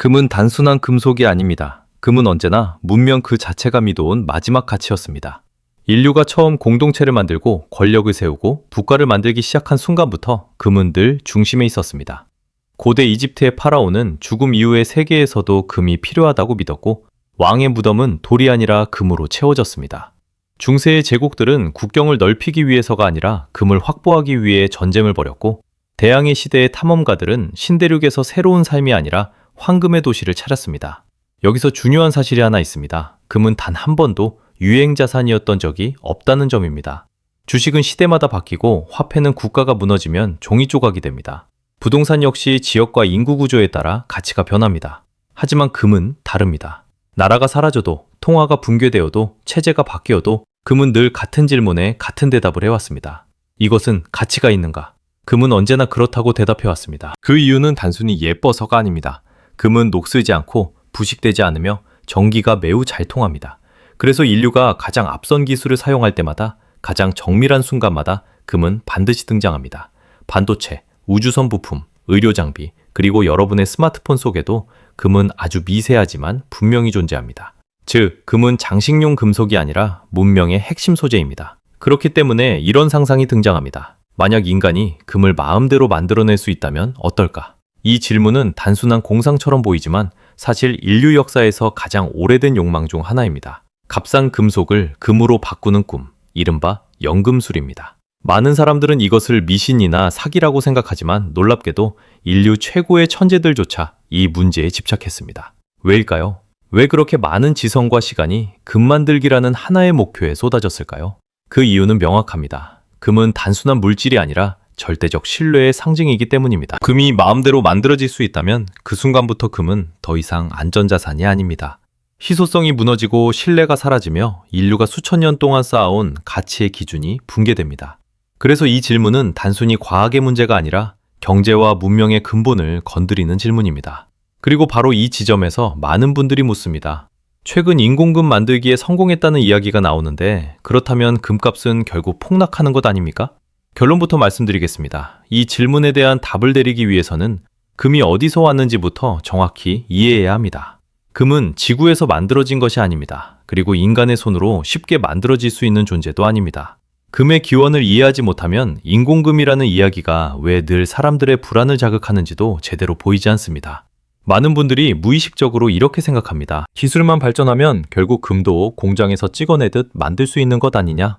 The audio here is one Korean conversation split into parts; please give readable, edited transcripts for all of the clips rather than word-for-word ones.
금은 단순한 금속이 아닙니다. 금은 언제나 문명 그 자체가 믿어온 마지막 가치였습니다. 인류가 처음 공동체를 만들고 권력을 세우고 국가를 만들기 시작한 순간부터 금은 늘 중심에 있었습니다. 고대 이집트의 파라오는 죽음 이후의 세계에서도 금이 필요하다고 믿었고 왕의 무덤은 돌이 아니라 금으로 채워졌습니다. 중세의 제국들은 국경을 넓히기 위해서가 아니라 금을 확보하기 위해 전쟁을 벌였고 대항해 시대의 탐험가들은 신대륙에서 새로운 삶이 아니라 황금의 도시를 찾았습니다. 여기서 중요한 사실이 하나 있습니다. 금은 단 한 번도 유행 자산이었던 적이 없다는 점입니다. 주식은 시대마다 바뀌고 화폐는 국가가 무너지면 종이 조각이 됩니다. 부동산 역시 지역과 인구 구조에 따라 가치가 변합니다. 하지만 금은 다릅니다. 나라가 사라져도 통화가 붕괴되어도 체제가 바뀌어도 금은 늘 같은 질문에 같은 대답을 해왔습니다. 이것은 가치가 있는가? 금은 언제나 그렇다고 대답해왔습니다. 그 이유는 단순히 예뻐서가 아닙니다. 금은 녹슬지 않고 부식되지 않으며 전기가 매우 잘 통합니다. 그래서 인류가 가장 앞선 기술을 사용할 때마다 가장 정밀한 순간마다 금은 반드시 등장합니다. 반도체, 우주선 부품, 의료 장비, 그리고 여러분의 스마트폰 속에도 금은 아주 미세하지만 분명히 존재합니다. 즉, 금은 장식용 금속이 아니라 문명의 핵심 소재입니다. 그렇기 때문에 이런 상상이 등장합니다. 만약 인간이 금을 마음대로 만들어낼 수 있다면 어떨까? 이 질문은 단순한 공상처럼 보이지만 사실 인류 역사에서 가장 오래된 욕망 중 하나입니다. 값싼 금속을 금으로 바꾸는 꿈, 이른바 연금술입니다. 많은 사람들은 이것을 미신이나 사기라고 생각하지만 놀랍게도 인류 최고의 천재들조차 이 문제에 집착했습니다. 왜일까요? 왜 그렇게 많은 지성과 시간이 금 만들기라는 하나의 목표에 쏟아졌을까요? 그 이유는 명확합니다. 금은 단순한 물질이 아니라 절대적 신뢰의 상징이기 때문입니다. 금이 마음대로 만들어질 수 있다면 그 순간부터 금은 더 이상 안전자산이 아닙니다. 희소성이 무너지고 신뢰가 사라지며 인류가 수천 년 동안 쌓아온 가치의 기준이 붕괴됩니다. 그래서 이 질문은 단순히 과학의 문제가 아니라 경제와 문명의 근본을 건드리는 질문입니다. 그리고 바로 이 지점에서 많은 분들이 묻습니다. 최근 인공금 만들기에 성공했다는 이야기가 나오는데 그렇다면 금값은 결국 폭락하는 것 아닙니까? 결론부터 말씀드리겠습니다. 이 질문에 대한 답을 내리기 위해서는 금이 어디서 왔는지부터 정확히 이해해야 합니다. 금은 지구에서 만들어진 것이 아닙니다. 그리고 인간의 손으로 쉽게 만들어질 수 있는 존재도 아닙니다. 금의 기원을 이해하지 못하면 인공금이라는 이야기가 왜 늘 사람들의 불안을 자극하는지도 제대로 보이지 않습니다. 많은 분들이 무의식적으로 이렇게 생각합니다. 기술만 발전하면 결국 금도 공장에서 찍어내듯 만들 수 있는 것 아니냐?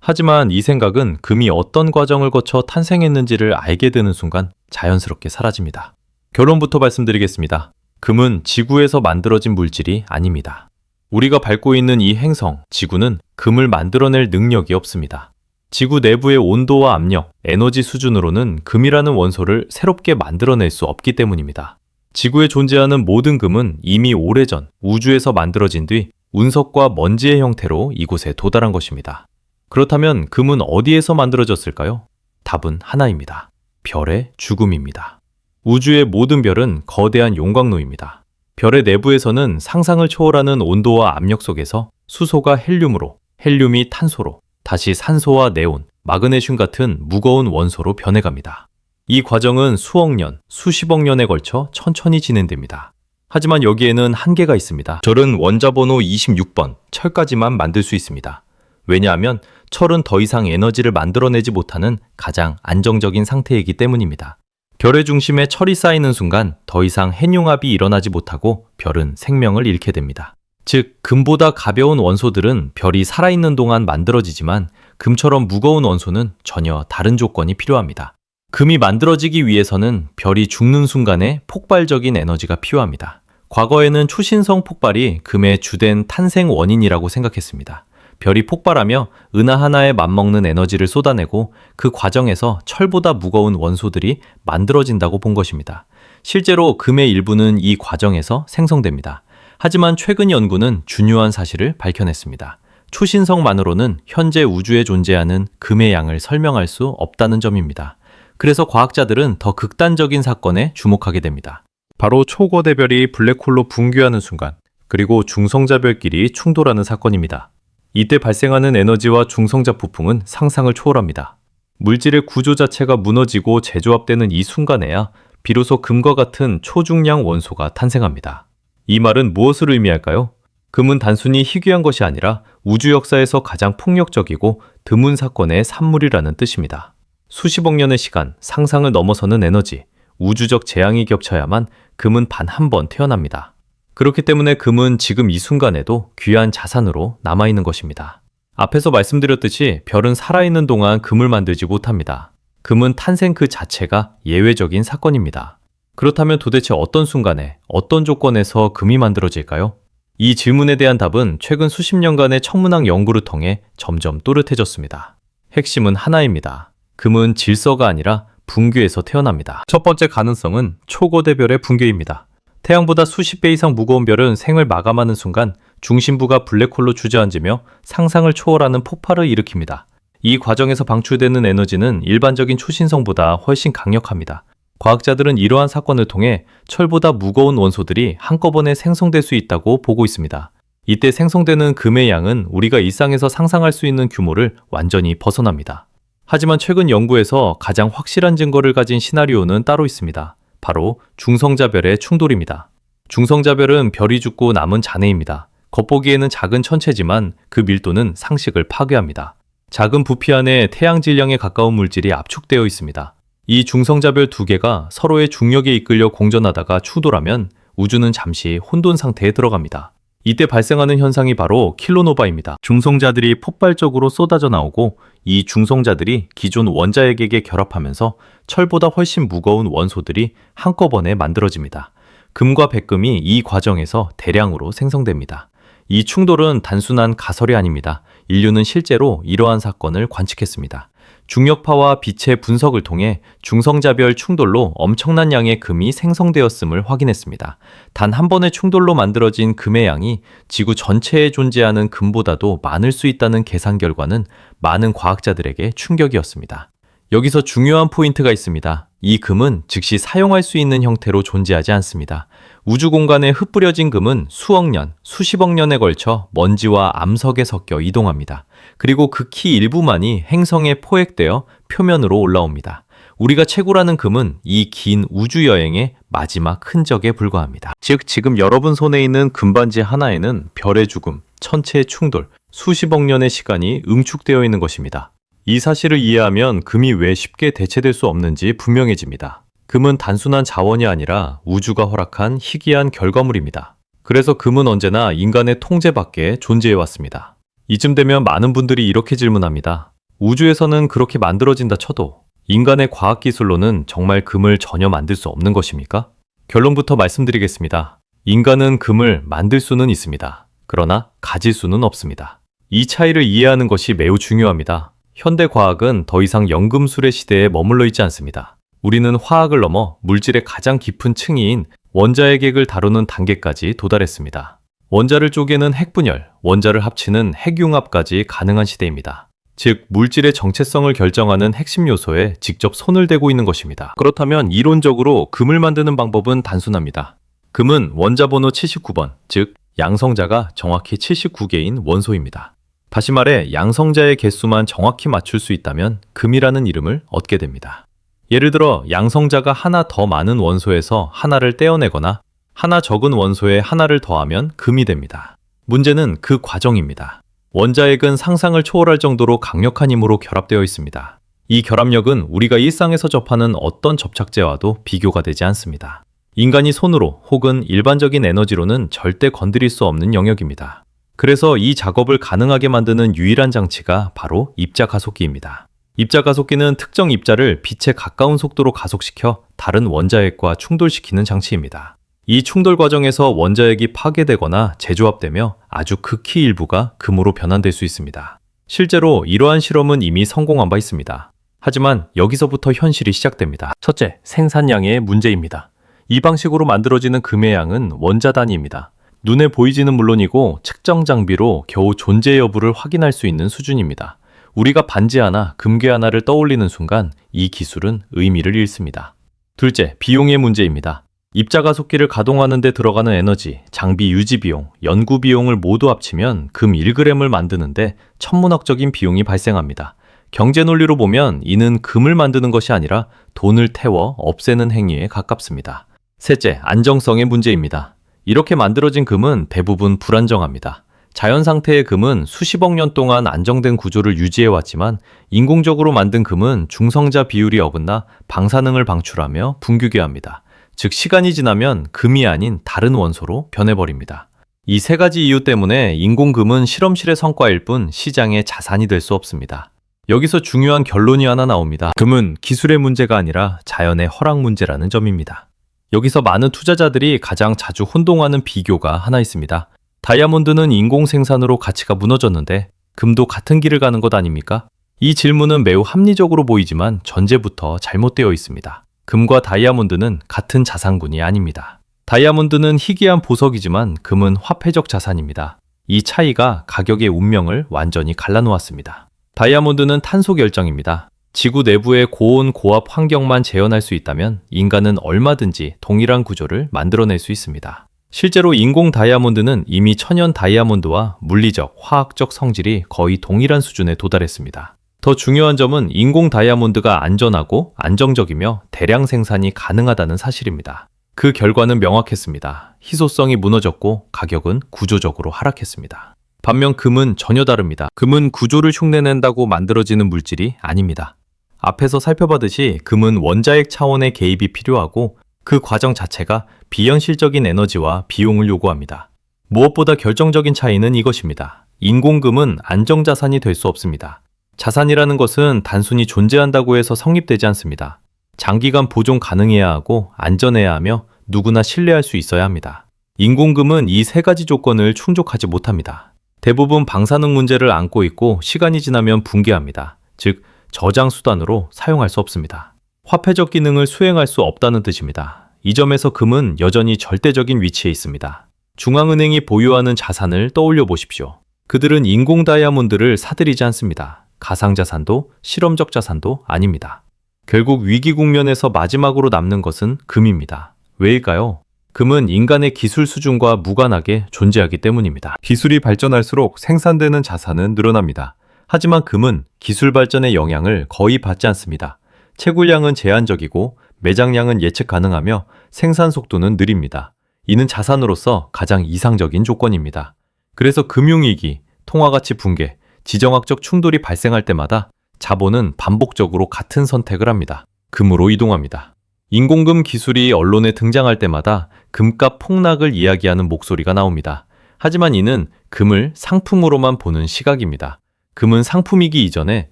하지만 이 생각은 금이 어떤 과정을 거쳐 탄생했는지를 알게 되는 순간 자연스럽게 사라집니다. 결론부터 말씀드리겠습니다. 금은 지구에서 만들어진 물질이 아닙니다. 우리가 밟고 있는 이 행성, 지구는 금을 만들어낼 능력이 없습니다. 지구 내부의 온도와 압력, 에너지 수준으로는 금이라는 원소를 새롭게 만들어낼 수 없기 때문입니다. 지구에 존재하는 모든 금은 이미 오래전 우주에서 만들어진 뒤 운석과 먼지의 형태로 이곳에 도달한 것입니다. 그렇다면 금은 어디에서 만들어졌을까요? 답은 하나입니다. 별의 죽음입니다. 우주의 모든 별은 거대한 용광로입니다. 별의 내부에서는 상상을 초월하는 온도와 압력 속에서 수소가 헬륨으로, 헬륨이 탄소로, 다시 산소와 네온, 마그네슘 같은 무거운 원소로 변해갑니다. 이 과정은 수억 년, 수십억 년에 걸쳐 천천히 진행됩니다. 하지만 여기에는 한계가 있습니다. 철은 원자번호 26번, 철까지만 만들 수 있습니다. 왜냐하면 철은 더 이상 에너지를 만들어내지 못하는 가장 안정적인 상태이기 때문입니다. 별의 중심에 철이 쌓이는 순간 더 이상 핵융합이 일어나지 못하고 별은 생명을 잃게 됩니다. 즉, 금보다 가벼운 원소들은 별이 살아있는 동안 만들어지지만 금처럼 무거운 원소는 전혀 다른 조건이 필요합니다. 금이 만들어지기 위해서는 별이 죽는 순간에 폭발적인 에너지가 필요합니다. 과거에는 초신성 폭발이 금의 주된 탄생 원인이라고 생각했습니다. 별이 폭발하며 은하 하나에 맞먹는 에너지를 쏟아내고 그 과정에서 철보다 무거운 원소들이 만들어진다고 본 것입니다. 실제로 금의 일부는 이 과정에서 생성됩니다. 하지만 최근 연구는 중요한 사실을 밝혀냈습니다. 초신성만으로는 현재 우주에 존재하는 금의 양을 설명할 수 없다는 점입니다. 그래서 과학자들은 더 극단적인 사건에 주목하게 됩니다. 바로 초거대별이 블랙홀로 붕괴하는 순간, 그리고 중성자별끼리 충돌하는 사건입니다. 이때 발생하는 에너지와 중성자 부품은 상상을 초월합니다. 물질의 구조 자체가 무너지고 재조합되는 이 순간에야 비로소 금과 같은 초중량 원소가 탄생합니다. 이 말은 무엇을 의미할까요? 금은 단순히 희귀한 것이 아니라 우주 역사에서 가장 폭력적이고 드문 사건의 산물이라는 뜻입니다. 수십억 년의 시간, 상상을 넘어서는 에너지, 우주적 재앙이 겹쳐야만 금은 단 한 번 태어납니다. 그렇기 때문에 금은 지금 이 순간에도 귀한 자산으로 남아있는 것입니다. 앞에서 말씀드렸듯이 별은 살아있는 동안 금을 만들지 못합니다. 금은 탄생 그 자체가 예외적인 사건입니다. 그렇다면 도대체 어떤 순간에, 어떤 조건에서 금이 만들어질까요? 이 질문에 대한 답은 최근 수십 년간의 천문학 연구를 통해 점점 또렷해졌습니다. 핵심은 하나입니다. 금은 질서가 아니라 붕괴에서 태어납니다. 첫 번째 가능성은 초거대별의 붕괴입니다. 태양보다 수십 배 이상 무거운 별은 생을 마감하는 순간 중심부가 블랙홀로 주저앉으며 상상을 초월하는 폭발을 일으킵니다. 이 과정에서 방출되는 에너지는 일반적인 초신성보다 훨씬 강력합니다. 과학자들은 이러한 사건을 통해 철보다 무거운 원소들이 한꺼번에 생성될 수 있다고 보고 있습니다. 이때 생성되는 금의 양은 우리가 일상에서 상상할 수 있는 규모를 완전히 벗어납니다. 하지만 최근 연구에서 가장 확실한 증거를 가진 시나리오는 따로 있습니다. 바로 중성자별의 충돌입니다. 중성자별은 별이 죽고 남은 잔해입니다. 겉보기에는 작은 천체지만 그 밀도는 상식을 파괴합니다. 작은 부피 안에 태양 질량에 가까운 물질이 압축되어 있습니다. 이 중성자별 두 개가 서로의 중력에 이끌려 공전하다가 충돌하면 우주는 잠시 혼돈 상태에 들어갑니다. 이때 발생하는 현상이 바로 킬로노바입니다. 중성자들이 폭발적으로 쏟아져 나오고 이 중성자들이 기존 원자핵에게 결합하면서 철보다 훨씬 무거운 원소들이 한꺼번에 만들어집니다. 금과 백금이 이 과정에서 대량으로 생성됩니다. 이 충돌은 단순한 가설이 아닙니다. 인류는 실제로 이러한 사건을 관측했습니다. 중력파와 빛의 분석을 통해 중성자별 충돌로 엄청난 양의 금이 생성되었음을 확인했습니다. 단 한 번의 충돌로 만들어진 금의 양이 지구 전체에 존재하는 금보다도 많을 수 있다는 계산 결과는 많은 과학자들에게 충격이었습니다. 여기서 중요한 포인트가 있습니다. 이 금은 즉시 사용할 수 있는 형태로 존재하지 않습니다. 우주 공간에 흩뿌려진 금은 수억 년, 수십억 년에 걸쳐 먼지와 암석에 섞여 이동합니다. 그리고 극히 일부만이 행성에 포획되어 표면으로 올라옵니다. 우리가 채굴하는 금은 이 긴 우주 여행의 마지막 흔적에 불과합니다. 즉, 지금 여러분 손에 있는 금반지 하나에는 별의 죽음, 천체의 충돌, 수십억 년의 시간이 응축되어 있는 것입니다. 이 사실을 이해하면 금이 왜 쉽게 대체될 수 없는지 분명해집니다. 금은 단순한 자원이 아니라 우주가 허락한 희귀한 결과물입니다. 그래서 금은 언제나 인간의 통제 밖에 존재해왔습니다. 이쯤 되면 많은 분들이 이렇게 질문합니다. 우주에서는 그렇게 만들어진다 쳐도 인간의 과학기술로는 정말 금을 전혀 만들 수 없는 것입니까? 결론부터 말씀드리겠습니다. 인간은 금을 만들 수는 있습니다. 그러나 가질 수는 없습니다. 이 차이를 이해하는 것이 매우 중요합니다. 현대 과학은 더 이상 연금술의 시대에 머물러 있지 않습니다. 우리는 화학을 넘어 물질의 가장 깊은 층위인 원자핵을 다루는 단계까지 도달했습니다. 원자를 쪼개는 핵분열, 원자를 합치는 핵융합까지 가능한 시대입니다. 즉, 물질의 정체성을 결정하는 핵심 요소에 직접 손을 대고 있는 것입니다. 그렇다면 이론적으로 금을 만드는 방법은 단순합니다. 금은 원자 번호 79번, 즉 양성자가 정확히 79개인 원소입니다. 다시 말해 양성자의 개수만 정확히 맞출 수 있다면 금이라는 이름을 얻게 됩니다. 예를 들어 양성자가 하나 더 많은 원소에서 하나를 떼어내거나 하나 적은 원소에 하나를 더하면 금이 됩니다. 문제는 그 과정입니다. 원자핵은 상상을 초월할 정도로 강력한 힘으로 결합되어 있습니다. 이 결합력은 우리가 일상에서 접하는 어떤 접착제와도 비교가 되지 않습니다. 인간이 손으로 혹은 일반적인 에너지로는 절대 건드릴 수 없는 영역입니다. 그래서 이 작업을 가능하게 만드는 유일한 장치가 바로 입자가속기입니다. 입자가속기는 특정 입자를 빛에 가까운 속도로 가속시켜 다른 원자핵과 충돌시키는 장치입니다. 이 충돌 과정에서 원자핵이 파괴되거나 재조합되며 아주 극히 일부가 금으로 변환될 수 있습니다. 실제로 이러한 실험은 이미 성공한 바 있습니다. 하지만 여기서부터 현실이 시작됩니다. 첫째, 생산량의 문제입니다. 이 방식으로 만들어지는 금의 양은 원자 단위입니다. 눈에 보이지는 물론이고 측정 장비로 겨우 존재 여부를 확인할 수 있는 수준입니다. 우리가 반지 하나, 금괴 하나를 떠올리는 순간 이 기술은 의미를 잃습니다. 둘째, 비용의 문제입니다. 입자가속기를 가동하는 데 들어가는 에너지, 장비 유지 비용, 연구 비용을 모두 합치면 금 1g을 만드는데 천문학적인 비용이 발생합니다. 경제 논리로 보면 이는 금을 만드는 것이 아니라 돈을 태워 없애는 행위에 가깝습니다. 셋째, 안정성의 문제입니다. 이렇게 만들어진 금은 대부분 불안정합니다. 자연 상태의 금은 수십억 년 동안 안정된 구조를 유지해왔지만 인공적으로 만든 금은 중성자 비율이 어긋나 방사능을 방출하며 붕괴게 합니다. 즉 시간이 지나면 금이 아닌 다른 원소로 변해버립니다. 이 세 가지 이유 때문에 인공금은 실험실의 성과일 뿐 시장의 자산이 될 수 없습니다. 여기서 중요한 결론이 하나 나옵니다. 금은 기술의 문제가 아니라 자연의 허락 문제라는 점입니다. 여기서 많은 투자자들이 가장 자주 혼동하는 비교가 하나 있습니다. 다이아몬드는 인공 생산으로 가치가 무너졌는데 금도 같은 길을 가는 것 아닙니까? 이 질문은 매우 합리적으로 보이지만 전제부터 잘못되어 있습니다. 금과 다이아몬드는 같은 자산군이 아닙니다. 다이아몬드는 희귀한 보석이지만 금은 화폐적 자산입니다. 이 차이가 가격의 운명을 완전히 갈라놓았습니다. 다이아몬드는 탄소 결정입니다. 지구 내부의 고온 고압 환경만 재현할 수 있다면 인간은 얼마든지 동일한 구조를 만들어낼 수 있습니다. 실제로 인공 다이아몬드는 이미 천연 다이아몬드와 물리적, 화학적 성질이 거의 동일한 수준에 도달했습니다. 더 중요한 점은 인공 다이아몬드가 안전하고 안정적이며 대량 생산이 가능하다는 사실입니다. 그 결과는 명확했습니다. 희소성이 무너졌고 가격은 구조적으로 하락했습니다. 반면 금은 전혀 다릅니다. 금은 구조를 흉내낸다고 만들어지는 물질이 아닙니다. 앞에서 살펴봤듯이 금은 원자핵 차원의 개입이 필요하고 그 과정 자체가 비현실적인 에너지와 비용을 요구합니다. 무엇보다 결정적인 차이는 이것입니다. 인공금은 안정자산이 될 수 없습니다. 자산이라는 것은 단순히 존재한다고 해서 성립되지 않습니다. 장기간 보존 가능해야 하고 안전해야 하며 누구나 신뢰할 수 있어야 합니다. 인공금은 이 세 가지 조건을 충족하지 못합니다. 대부분 방사능 문제를 안고 있고 시간이 지나면 붕괴합니다. 즉, 저장 수단으로 사용할 수 없습니다. 화폐적 기능을 수행할 수 없다는 뜻입니다. 이 점에서 금은 여전히 절대적인 위치에 있습니다. 중앙은행이 보유하는 자산을 떠올려 보십시오. 그들은 인공 다이아몬드를 사들이지 않습니다. 가상자산도 실험적 자산도 아닙니다. 결국 위기 국면에서 마지막으로 남는 것은 금입니다. 왜일까요? 금은 인간의 기술 수준과 무관하게 존재하기 때문입니다. 기술이 발전할수록 생산되는 자산은 늘어납니다. 하지만 금은 기술 발전의 영향을 거의 받지 않습니다. 채굴량은 제한적이고 매장량은 예측 가능하며 생산 속도는 느립니다. 이는 자산으로서 가장 이상적인 조건입니다. 그래서 금융위기, 통화가치 붕괴, 지정학적 충돌이 발생할 때마다 자본은 반복적으로 같은 선택을 합니다. 금으로 이동합니다. 인공금 기술이 언론에 등장할 때마다 금값 폭락을 이야기하는 목소리가 나옵니다. 하지만 이는 금을 상품으로만 보는 시각입니다. 금은 상품이기 이전에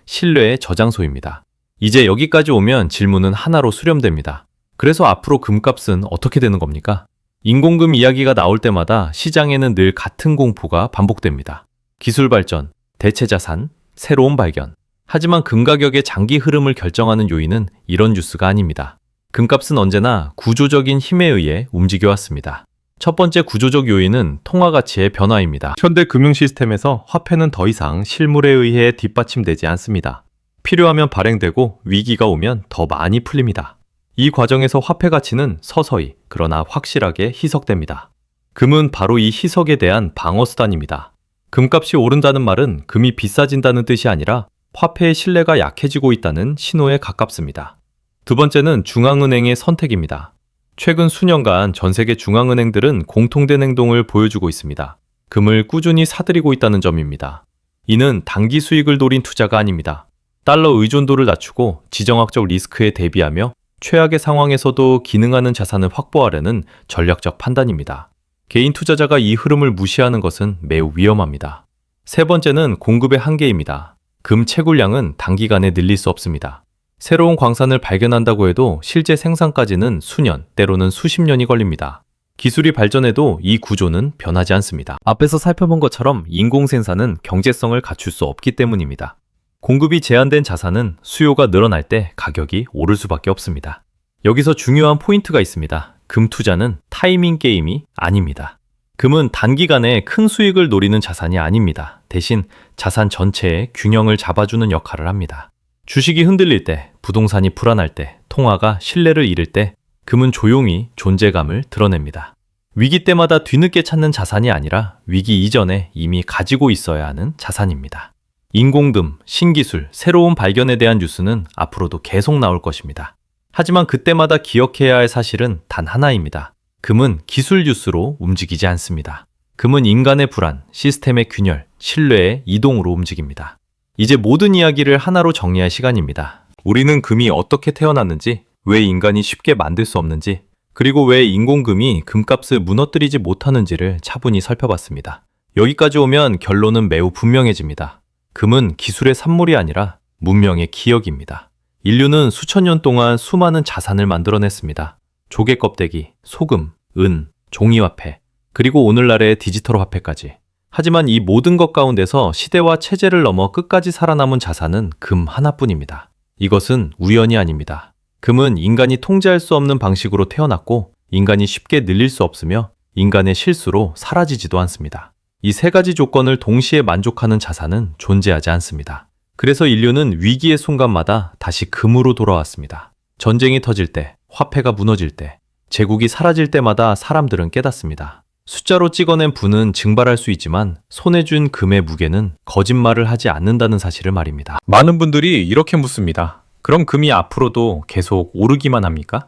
신뢰의 저장소입니다. 이제 여기까지 오면 질문은 하나로 수렴됩니다. 그래서 앞으로 금값은 어떻게 되는 겁니까? 인공금 이야기가 나올 때마다 시장에는 늘 같은 공포가 반복됩니다. 기술 발전, 대체 자산, 새로운 발견. 하지만 금 가격의 장기 흐름을 결정하는 요인은 이런 뉴스가 아닙니다. 금값은 언제나 구조적인 힘에 의해 움직여왔습니다. 첫 번째 구조적 요인은 통화가치의 변화입니다. 현대 금융 시스템에서 화폐는 더 이상 실물에 의해 뒷받침되지 않습니다. 필요하면 발행되고 위기가 오면 더 많이 풀립니다. 이 과정에서 화폐 가치는 서서히 그러나 확실하게 희석됩니다. 금은 바로 이 희석에 대한 방어수단입니다. 금값이 오른다는 말은 금이 비싸진다는 뜻이 아니라 화폐의 신뢰가 약해지고 있다는 신호에 가깝습니다. 두 번째는 중앙은행의 선택입니다. 최근 수년간 전 세계 중앙은행들은 공통된 행동을 보여주고 있습니다. 금을 꾸준히 사들이고 있다는 점입니다. 이는 단기 수익을 노린 투자가 아닙니다. 달러 의존도를 낮추고 지정학적 리스크에 대비하며 최악의 상황에서도 기능하는 자산을 확보하려는 전략적 판단입니다. 개인 투자자가 이 흐름을 무시하는 것은 매우 위험합니다. 세 번째는 공급의 한계입니다. 금 채굴량은 단기간에 늘릴 수 없습니다. 새로운 광산을 발견한다고 해도 실제 생산까지는 수년, 때로는 수십 년이 걸립니다. 기술이 발전해도 이 구조는 변하지 않습니다. 앞에서 살펴본 것처럼 인공생산은 경제성을 갖출 수 없기 때문입니다. 공급이 제한된 자산은 수요가 늘어날 때 가격이 오를 수밖에 없습니다. 여기서 중요한 포인트가 있습니다. 금 투자는 타이밍 게임이 아닙니다. 금은 단기간에 큰 수익을 노리는 자산이 아닙니다. 대신 자산 전체의 균형을 잡아주는 역할을 합니다. 주식이 흔들릴 때, 부동산이 불안할 때, 통화가 신뢰를 잃을 때 금은 조용히 존재감을 드러냅니다. 위기 때마다 뒤늦게 찾는 자산이 아니라 위기 이전에 이미 가지고 있어야 하는 자산입니다. 인공금, 신기술, 새로운 발견에 대한 뉴스는 앞으로도 계속 나올 것입니다. 하지만 그때마다 기억해야 할 사실은 단 하나입니다. 금은 기술 뉴스로 움직이지 않습니다. 금은 인간의 불안, 시스템의 균열, 신뢰의 이동으로 움직입니다. 이제 모든 이야기를 하나로 정리할 시간입니다. 우리는 금이 어떻게 태어났는지, 왜 인간이 쉽게 만들 수 없는지, 그리고 왜 인공금이 금값을 무너뜨리지 못하는지를 차분히 살펴봤습니다. 여기까지 오면 결론은 매우 분명해집니다. 금은 기술의 산물이 아니라 문명의 기억입니다. 인류는 수천 년 동안 수많은 자산을 만들어냈습니다. 조개 껍데기, 소금, 은, 종이화폐, 그리고 오늘날의 디지털 화폐까지. 하지만 이 모든 것 가운데서 시대와 체제를 넘어 끝까지 살아남은 자산은 금 하나뿐입니다. 이것은 우연이 아닙니다. 금은 인간이 통제할 수 없는 방식으로 태어났고 인간이 쉽게 늘릴 수 없으며 인간의 실수로 사라지지도 않습니다. 이 세 가지 조건을 동시에 만족하는 자산은 존재하지 않습니다. 그래서 인류는 위기의 순간마다 다시 금으로 돌아왔습니다. 전쟁이 터질 때, 화폐가 무너질 때, 제국이 사라질 때마다 사람들은 깨닫습니다. 숫자로 찍어낸 부는 증발할 수 있지만 손에 준 금의 무게는 거짓말을 하지 않는다는 사실을 말입니다. 많은 분들이 이렇게 묻습니다. 그럼 금이 앞으로도 계속 오르기만 합니까?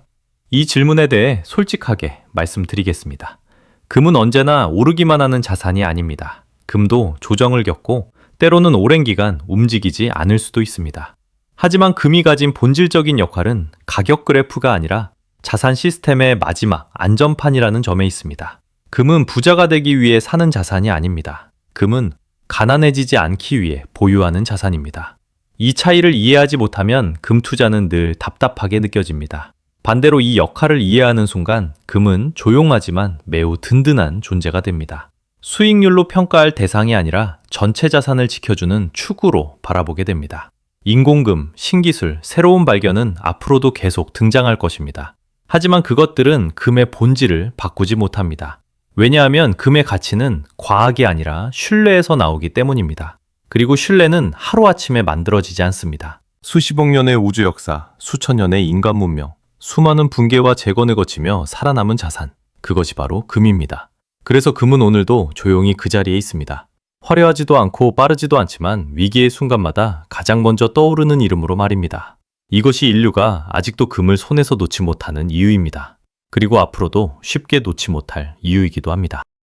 이 질문에 대해 솔직하게 말씀드리겠습니다. 금은 언제나 오르기만 하는 자산이 아닙니다. 금도 조정을 겪고 때로는 오랜 기간 움직이지 않을 수도 있습니다. 하지만 금이 가진 본질적인 역할은 가격 그래프가 아니라 자산 시스템의 마지막 안전판이라는 점에 있습니다. 금은 부자가 되기 위해 사는 자산이 아닙니다. 금은 가난해지지 않기 위해 보유하는 자산입니다. 이 차이를 이해하지 못하면 금 투자는 늘 답답하게 느껴집니다. 반대로 이 역할을 이해하는 순간 금은 조용하지만 매우 든든한 존재가 됩니다. 수익률로 평가할 대상이 아니라 전체 자산을 지켜주는 축으로 바라보게 됩니다. 인공금, 신기술, 새로운 발견은 앞으로도 계속 등장할 것입니다. 하지만 그것들은 금의 본질을 바꾸지 못합니다. 왜냐하면 금의 가치는 과학이 아니라 신뢰에서 나오기 때문입니다. 그리고 신뢰는 하루아침에 만들어지지 않습니다. 수십억 년의 우주 역사, 수천 년의 인간 문명, 수많은 붕괴와 재건을 거치며 살아남은 자산, 그것이 바로 금입니다. 그래서 금은 오늘도 조용히 그 자리에 있습니다. 화려하지도 않고 빠르지도 않지만 위기의 순간마다 가장 먼저 떠오르는 이름으로 말입니다. 이것이 인류가 아직도 금을 손에서 놓지 못하는 이유입니다. 그리고 앞으로도 쉽게 놓지 못할 이유이기도 합니다.